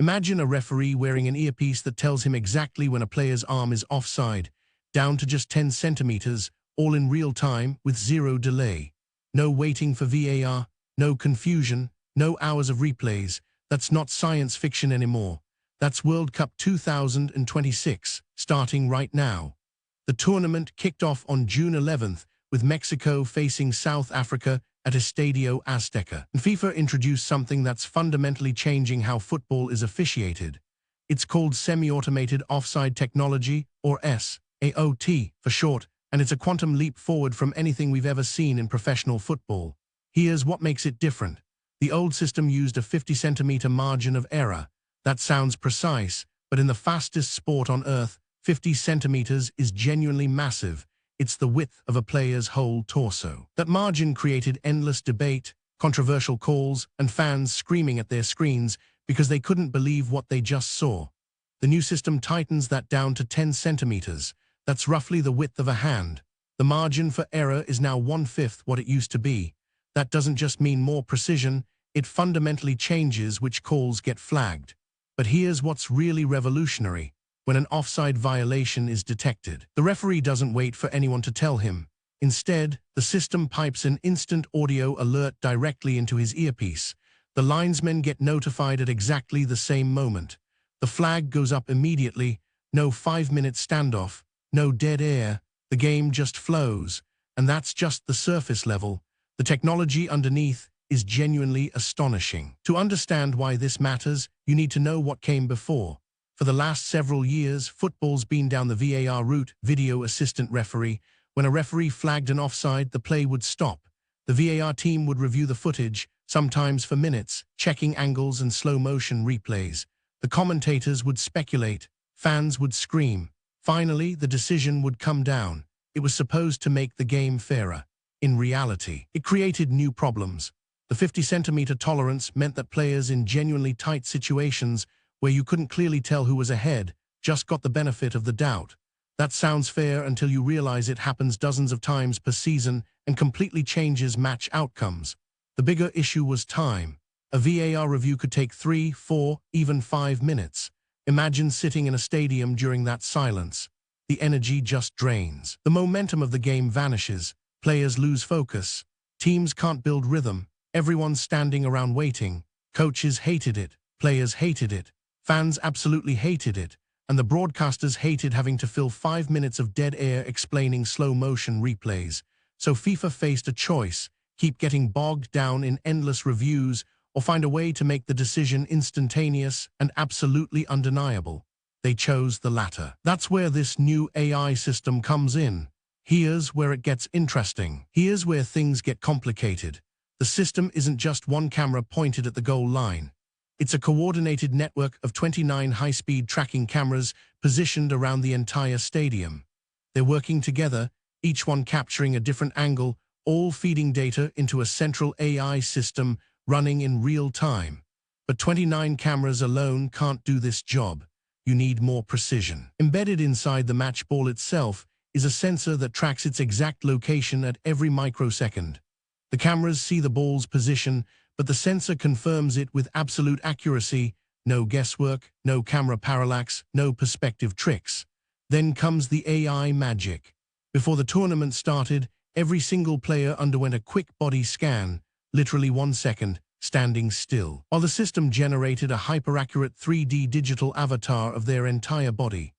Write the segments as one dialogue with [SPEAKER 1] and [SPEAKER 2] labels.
[SPEAKER 1] Imagine a referee wearing an earpiece that tells him exactly when a player's arm is offside, down to just 10 centimeters, all in real time with zero delay. No waiting for VAR, no confusion, no hours of replays. That's not science fiction anymore. That's World Cup 2026, starting right now. The tournament kicked off on June 11th, with Mexico facing South Africa at Estadio Azteca. And FIFA introduced something that's fundamentally changing how football is officiated. It's called Semi-Automated Offside Technology, or SAOT for short, and it's a quantum leap forward from anything we've ever seen in professional football. Here's what makes it different. The old system used a 50-centimeter margin of error. That sounds precise, but in the fastest sport on earth, 50 centimeters is genuinely massive. It's the width of a player's whole torso. That margin created endless debate, controversial calls, and fans screaming at their screens because they couldn't believe what they just saw. The new system tightens that down to 10 centimeters. That's roughly the width of a hand. The margin for error is now 1/5 what it used to be. That doesn't just mean more precision, it fundamentally changes which calls get flagged. But here's what's really revolutionary. When an offside violation is detected, the referee doesn't wait for anyone to tell him. Instead, the system pipes an instant audio alert directly into his earpiece. The linesmen get notified at exactly the same moment. The flag goes up immediately, no 5-minute standoff, no dead air, the game just flows. And that's just the surface level. The technology underneath is genuinely astonishing. To understand why this matters, you need to know what came before. For the last several years, football's been down the VAR route, video assistant referee. When a referee flagged an offside, the play would stop. The VAR team would review the footage, sometimes for minutes, checking angles and slow-motion replays. The commentators would speculate. Fans would scream. Finally, the decision would come down. It was supposed to make the game fairer. In reality, it created new problems. The 50-centimeter tolerance meant that players in genuinely tight situations where you couldn't clearly tell who was ahead just got the benefit of the doubt. That sounds fair until you realize it happens dozens of times per season and completely changes match outcomes. The bigger issue was time. A VAR review could take 3, 4, even 5 minutes. Imagine sitting in a stadium during that silence. The energy just drains. The momentum of the game vanishes. Players lose focus. Teams can't build rhythm. Everyone's standing around waiting. Coaches hated it. Players hated it. Fans absolutely hated it. And the broadcasters hated having to fill 5 minutes of dead air explaining slow-motion replays. So FIFA faced a choice: keep getting bogged down in endless reviews, or find a way to make the decision instantaneous and absolutely undeniable. They chose the latter. That's where this new AI system comes in. Here's where it gets interesting. Here's where things get complicated. The system isn't just one camera pointed at the goal line. It's a coordinated network of 29 high-speed tracking cameras positioned around the entire stadium. They're working together, each one capturing a different angle, all feeding data into a central AI system running in real time. But 29 cameras alone can't do this job. You need more precision. Embedded inside the match ball itself is a sensor that tracks its exact location at every microsecond. The cameras see the ball's position, but the sensor confirms it with absolute accuracy. No guesswork, no camera parallax, no perspective tricks. Then comes the AI magic. Before the tournament started, every single player underwent a quick body scan, literally 1 second, standing still, while the system generated a hyper-accurate 3D digital avatar of their entire body.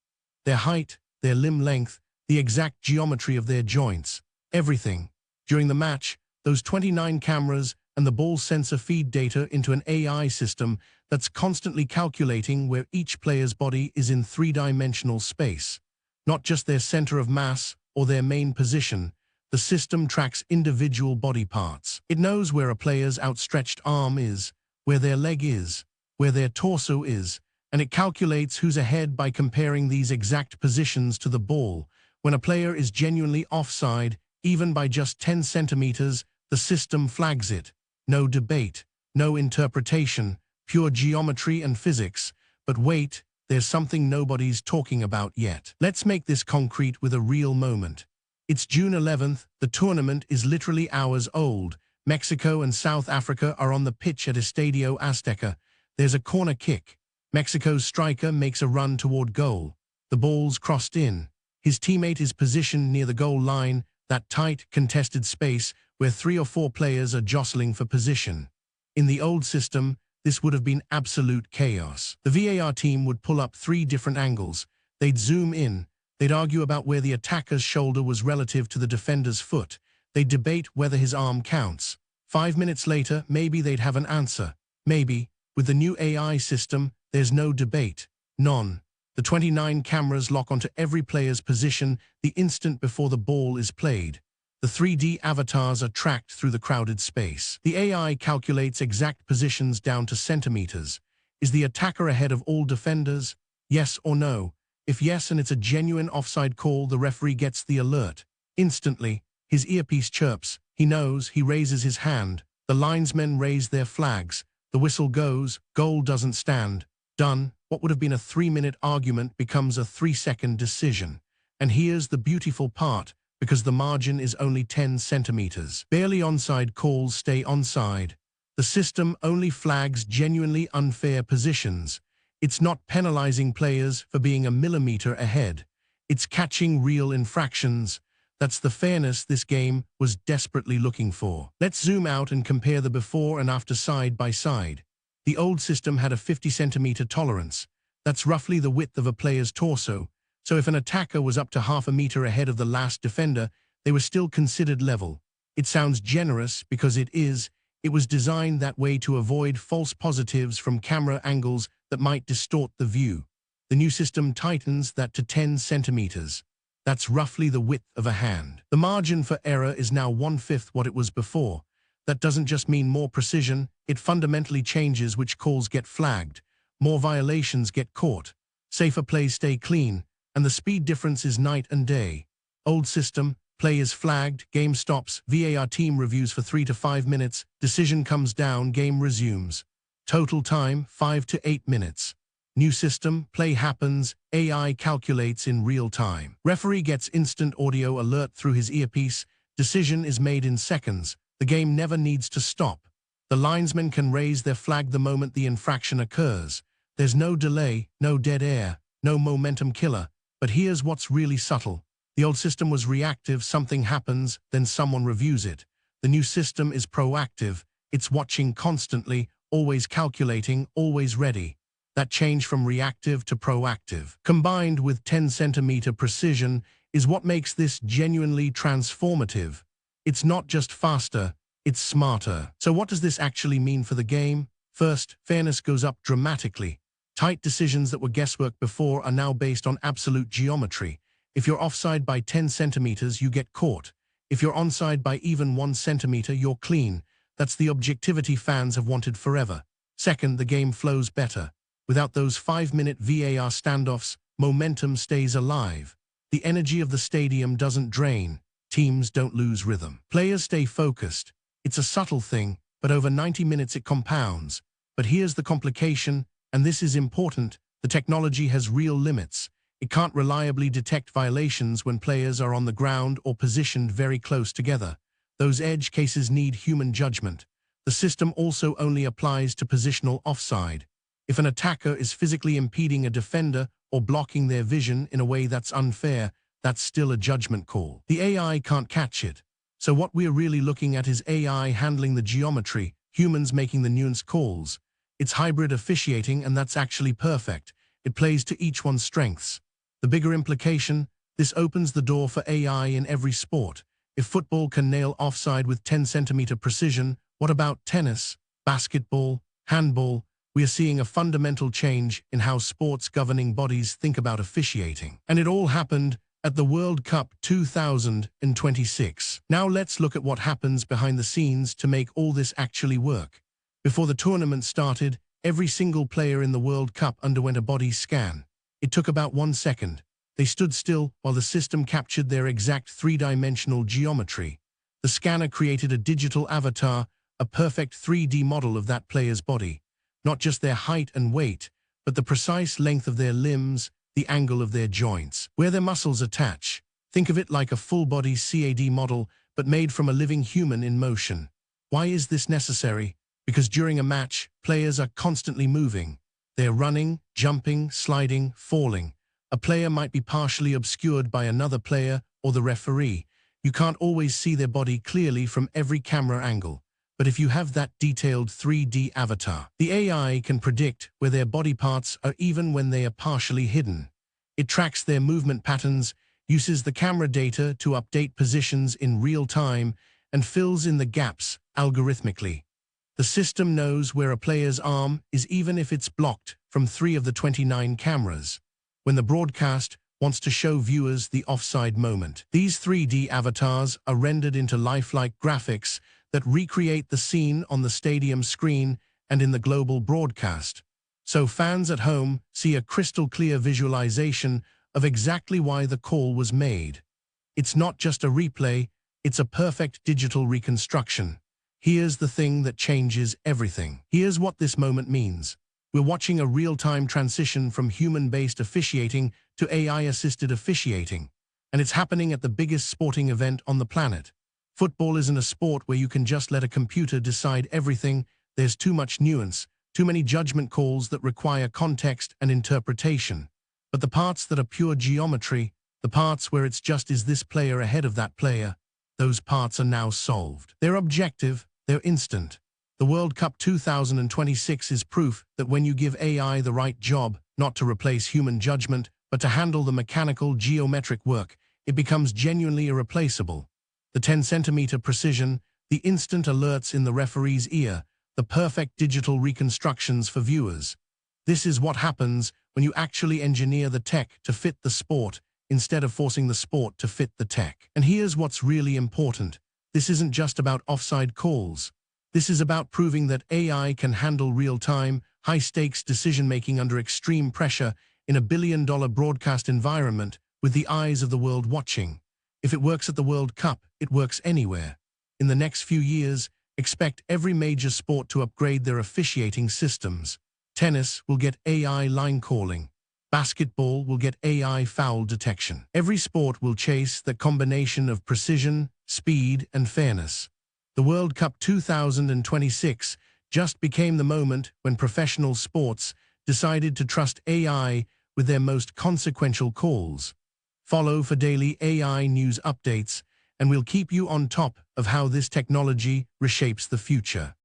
[SPEAKER 1] Their height, their limb length, the exact geometry of their joints, everything. During the match, those 29 cameras and the ball sensor feed data into an AI system that's constantly calculating where each player's body is in 3-dimensional space. Not just their center of mass or their main position. The system tracks individual body parts. It knows where a player's outstretched arm is, where their leg is, where their torso is, and it calculates who's ahead by comparing these exact positions to the ball. When a player is genuinely offside, even by just 10 centimeters, the system flags it. No debate, no interpretation, pure geometry and physics. But wait, there's something nobody's talking about yet. Let's make this concrete with a real moment. It's June 11th, the tournament is literally hours old. Mexico and South Africa are on the pitch at Estadio Azteca. There's a corner kick. Mexico's striker makes a run toward goal. The ball's crossed in. His teammate is positioned near the goal line, that tight, contested space where 3 or 4 players are jostling for position. In the old system, this would have been absolute chaos. The VAR team would pull up 3 different angles. They'd zoom in. They'd argue about where the attacker's shoulder was relative to the defender's foot. They'd debate whether his arm counts. 5 minutes later, maybe they'd have an answer. Maybe. With the new AI system, there's no debate. None. The 29 cameras lock onto every player's position the instant before the ball is played. The 3D avatars are tracked through the crowded space. The AI calculates exact positions down to centimeters. Is the attacker ahead of all defenders? Yes or no? If yes and it's a genuine offside call, the referee gets the alert. Instantly, his earpiece chirps. He knows, he raises his hand. The linesmen raise their flags. The whistle goes, goal doesn't stand. Done. What would have been a 3-minute argument becomes a 3-second decision. And here's the beautiful part, because the margin is only 10 centimeters. Barely onside calls stay onside. The system only flags genuinely unfair positions. It's not penalizing players for being a millimeter ahead. It's catching real infractions. That's the fairness this game was desperately looking for. Let's zoom out and compare the before and after side by side. The old system had a 50-centimeter tolerance. That's roughly the width of a player's torso. So if an attacker was up to half a meter ahead of the last defender, they were still considered level. It sounds generous because it is. It was designed that way to avoid false positives from camera angles that might distort the view. The new system tightens that to 10 centimeters. That's roughly the width of a hand. The margin for error is now 1/5 what it was before. That doesn't just mean more precision, it fundamentally changes which calls get flagged. More violations get caught. Safer plays stay clean, and the speed difference is night and day. Old system, play is flagged, game stops, VAR team reviews for 3 to 5 minutes, decision comes down, game resumes. Total time, 5 to 8 minutes. New system, play happens, AI calculates in real time. Referee gets instant audio alert through his earpiece, decision is made in seconds. The game never needs to stop. The linesmen can raise their flag the moment the infraction occurs. There's no delay, no dead air, no momentum killer. But here's what's really subtle. The old system was reactive, something happens, then someone reviews it. The new system is proactive. It's watching constantly, always calculating, always ready. That change from reactive to proactive, combined with 10-centimeter precision, is what makes this genuinely transformative. It's not just faster, it's smarter. So what does this actually mean for the game? First, fairness goes up dramatically. Tight decisions that were guesswork before are now based on absolute geometry. If you're offside by 10 centimeters, you get caught. If you're onside by even 1 centimeter, you're clean. That's the objectivity fans have wanted forever. Second, the game flows better. Without those 5-minute VAR standoffs, momentum stays alive. The energy of the stadium doesn't drain. Teams don't lose rhythm. Players stay focused. It's a subtle thing, but over 90 minutes it compounds. But here's the complication, and this is important. The technology has real limits. It can't reliably detect violations when players are on the ground or positioned very close together. Those edge cases need human judgment. The system also only applies to positional offside. If an attacker is physically impeding a defender or blocking their vision in a way that's unfair, that's still a judgment call. The AI can't catch it. So what we're really looking at is AI handling the geometry, humans making the nuanced calls. It's hybrid officiating, and that's actually perfect. It plays to each one's strengths. The bigger implication, this opens the door for AI in every sport. If football can nail offside with 10-centimeter precision, what about tennis, basketball, handball? We are seeing a fundamental change in how sports governing bodies think about officiating. And it all happened at the World Cup 2026. Now let's look at what happens behind the scenes to make all this actually work. Before the tournament started, every single player in the World Cup underwent a body scan. It took about 1 second. They stood still while the system captured their exact 3-dimensional geometry. The scanner created a digital avatar, a perfect 3D model of that player's body. Not just their height and weight, but the precise length of their limbs, the angle of their joints, where their muscles attach. Think of it like a full-body CAD model, but made from a living human in motion. Why is this necessary? Because during a match, players are constantly moving. They're running, jumping, sliding, falling. A player might be partially obscured by another player or the referee. You can't always see their body clearly from every camera angle. But if you have that detailed 3D avatar, the AI can predict where their body parts are even when they are partially hidden. It tracks their movement patterns, uses the camera data to update positions in real time, and fills in the gaps algorithmically. The system knows where a player's arm is even if it's blocked from 3 of the 29 cameras. When the broadcast wants to show viewers the offside moment, these 3D avatars are rendered into lifelike graphics that recreate the scene on the stadium screen and in the global broadcast. So fans at home see a crystal-clear visualization of exactly why the call was made. It's not just a replay, it's a perfect digital reconstruction. Here's the thing that changes everything. Here's what this moment means. We're watching a real-time transition from human-based officiating to AI-assisted officiating, and it's happening at the biggest sporting event on the planet. Football isn't a sport where you can just let a computer decide everything. There's too much nuance, too many judgment calls that require context and interpretation. But the parts that are pure geometry, the parts where it's just is this player ahead of that player, those parts are now solved. They're objective, they're instant. The World Cup 2026 is proof that when you give AI the right job, not to replace human judgment, but to handle the mechanical, geometric work, it becomes genuinely irreplaceable. The 10-centimeter precision, the instant alerts in the referee's ear, the perfect digital reconstructions for viewers. This is what happens when you actually engineer the tech to fit the sport instead of forcing the sport to fit the tech. And here's what's really important. This isn't just about offside calls. This is about proving that AI can handle real-time, high-stakes decision-making under extreme pressure in a billion-dollar broadcast environment with the eyes of the world watching. If it works at the World Cup, it works anywhere. In the next few years, expect every major sport to upgrade their officiating systems. Tennis will get AI line calling. Basketball will get AI foul detection. Every sport will chase the combination of precision, speed, and fairness. The World Cup 2026 just became the moment when professional sports decided to trust AI with their most consequential calls. Follow for daily AI news updates, and we'll keep you on top of how this technology reshapes the future.